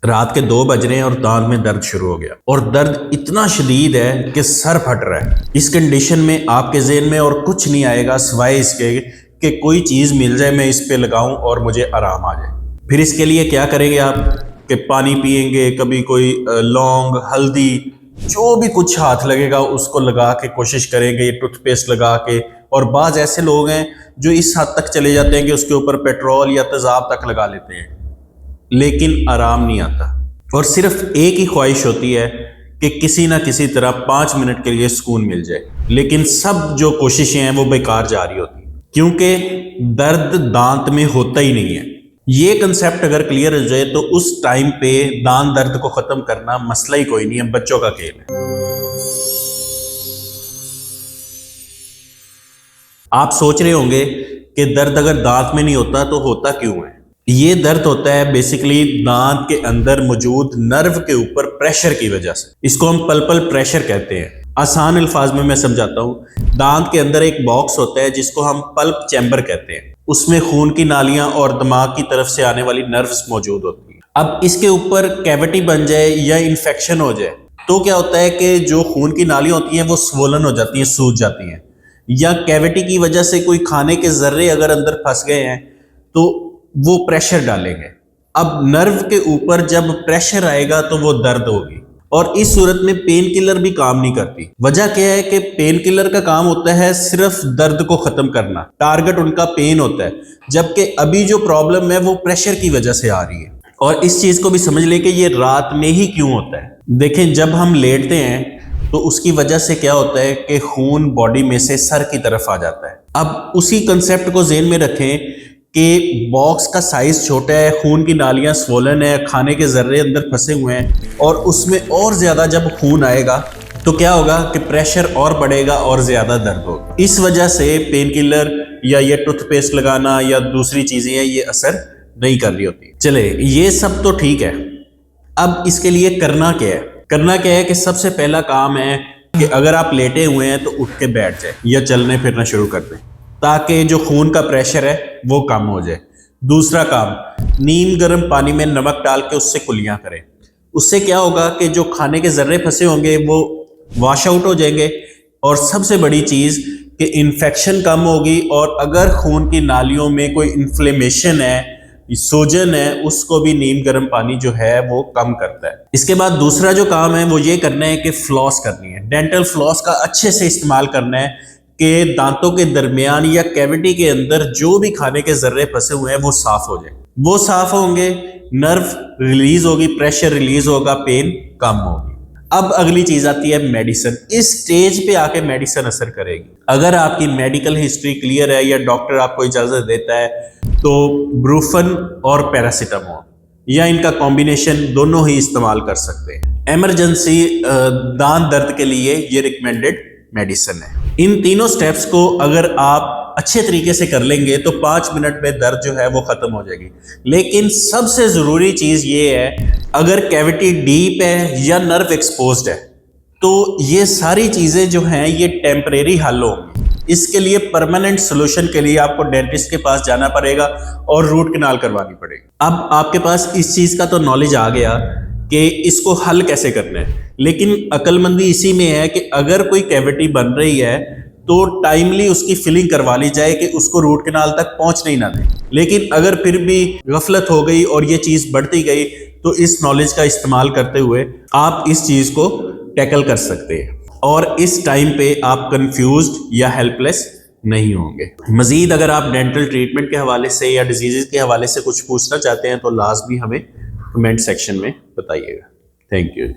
रात के 2 बज रहे हैं और दांत में दर्द शुरू हो गया और दर्द इतना शदीद है कि सर फट रहा है। इस कंडीशन में आपके ज़हन में और कुछ नहीं आएगा सिवाय इसके कि कोई चीज़ मिल जाए, मैं इस पे लगाऊं और मुझे आराम आ जाए। फिर इसके लिए क्या करेंगे आप कि पानी पिएंगे, कभी कोई लौंग, हल्दी, जो भी कुछ हाथ लगेगा उसको लगा के कोशिश करेंगे, टूथपेस्ट लगा के। और बाज़ ऐसे लोग हैं जो इस हद तक चले जाते हैं कि उसके ऊपर पेट्रोल या तेज़ाब तक लगा लेते हैं, लेकिन आराम नहीं आता। और सिर्फ एक ही ख्वाहिश होती है कि किसी ना किसी तरह 5 मिनट के लिए सुकून मिल जाए, लेकिन सब जो कोशिशें हैं वो बेकार जा रही होती हैं, क्योंकि दर्द दांत में होता ही नहीं है। ये कंसेप्ट अगर क्लियर हो जाए तो उस टाइम पे दांत दर्द को ख़त्म करना मसला ही कोई नहीं है, बच्चों का खेल है। आप सोच रहे होंगे कि दर्द अगर दांत में नहीं होता तो होता क्यों है। ये दर्द होता है बेसिकली दांत के अंदर मौजूद नर्व के ऊपर प्रेशर की वजह से। इसको हम पल्पल प्रेशर कहते हैं। आसान अल्फाज में मैं समझाता हूँ। दांत के अंदर एक बॉक्स होता है जिसको हम पल्प चैम्बर कहते हैं। उसमें खून की नालियां और दिमाग की तरफ से आने वाली नर्व्स मौजूद होती हैं। अब इसके ऊपर कैविटी बन जाए या इन्फेक्शन हो जाए तो क्या होता है कि जो खून की नालियां होती हैं वो स्वोलन हो जाती हैं, सूज जाती हैं, या कैविटी की वजह से कोई खाने के जर्रे अगर अंदर फंस गए हैं तो वो प्रेशर डालेंगे। अब नर्व के ऊपर जब प्रेशर आएगा तो वो दर्द होगी, और इस सूरत में पेन किलर भी काम नहीं करती। वजह क्या है कि पेन किलर का काम होता है सिर्फ दर्द को खत्म करना, टारगेट उनका पेन होता है, जबकि अभी जो प्रॉब्लम है वो प्रेशर की वजह से आ रही है। और इस चीज को भी समझ ले कि ये रात में ही क्यों होता है। देखें, जब हम लेटते हैं तो उसकी वजह से क्या होता है कि खून बॉडी में से सर की तरफ आ जाता है। अब उसी कंसेप्ट को ज़हन में रखें कि बॉक्स का साइज छोटा है, खून की नालियां स्वोलन है, खाने के जर्रे अंदर फंसे हुए हैं, और उसमें और ज़्यादा जब खून आएगा तो क्या होगा कि प्रेशर और बढ़ेगा और ज़्यादा दर्द होगा। इस वजह से पेन किलर या ये टूथपेस्ट लगाना या दूसरी चीज़ें हैं ये असर नहीं कर रही होती। चले, ये सब तो ठीक है। अब इसके लिए करना क्या है? करना क्या है कि सबसे पहला काम है कि अगर आप लेटे हुए हैं तो उठ के बैठ जाए या चलने फिरना शुरू कर दें, ताकि जो खून का प्रेशर है वो कम हो जाए। दूसरा काम, नीम गर्म पानी में नमक डाल के उससे कुलियां करें। उससे क्या होगा कि जो खाने के जर्रे फंसे होंगे वो वॉश आउट हो जाएंगे, और सबसे बड़ी चीज़ कि इन्फेक्शन कम होगी, और अगर खून की नालियों में कोई इन्फ्लेमेशन है, सूजन है, उसको भी नीम गर्म पानी जो है वो कम करता है। इसके बाद दूसरा जो काम है वो ये करना है कि फ्लॉस करनी है। डेंटल फ्लॉस का अच्छे से इस्तेमाल करना है कि दांतों के दरमियान या कैविटी के अंदर जो भी खाने के जर्रे फंसे हुए हैं वो साफ हो जाए। वो साफ होंगे, नर्व रिलीज होगी, प्रेशर रिलीज होगा, पेन कम होगी। अब अगली चीज आती है मेडिसिन। इस स्टेज पे आके मेडिसिन असर करेगी। अगर आपकी मेडिकल हिस्ट्री क्लियर है या डॉक्टर आपको इजाजत देता है तो ब्रूफन और पैरासीटामोल या इनका कॉम्बिनेशन दोनों ही इस्तेमाल कर सकते हैं। इमरजेंसी दांत दर्द के लिए ये रिकमेंडेड मेडिसिन है। इन तीनों स्टेप्स को अगर आप अच्छे तरीके से कर लेंगे तो 5 मिनट में दर्द जो है वो खत्म हो जाएगी। लेकिन सबसे जरूरी चीज ये है, अगर कैविटी डीप है या नर्व एक्सपोज्ड है तो ये सारी चीजें जो हैं ये टेम्परेरी हल होंगी। इसके लिए परमानेंट सोल्यूशन के लिए आपको डेंटिस्ट के पास जाना पड़ेगा और रूट कैनाल करवानी पड़ेगी। अब आपके पास इस चीज का तो नॉलेज आ गया कि इसको हल कैसे करना है, लेकिन अक्लमंदी इसी में है कि अगर कोई कैविटी बन रही है तो टाइमली उसकी फिलिंग करवा ली जाए कि उसको रूट कैनाल तक पहुंचने ही ना दें। लेकिन अगर फिर भी गफलत हो गई और ये चीज़ बढ़ती गई तो इस नॉलेज का इस्तेमाल करते हुए आप इस चीज़ को टैकल कर सकते हैं, और इस टाइम पे आप कंफ्यूज्ड या हेल्पलेस नहीं होंगे। मजीद अगर आप डेंटल ट्रीटमेंट के हवाले से या डिजीज़ के हवाले से कुछ पूछना चाहते हैं तो लाजमी हमें कमेंट सेक्शन में बताइएगा। Thank you.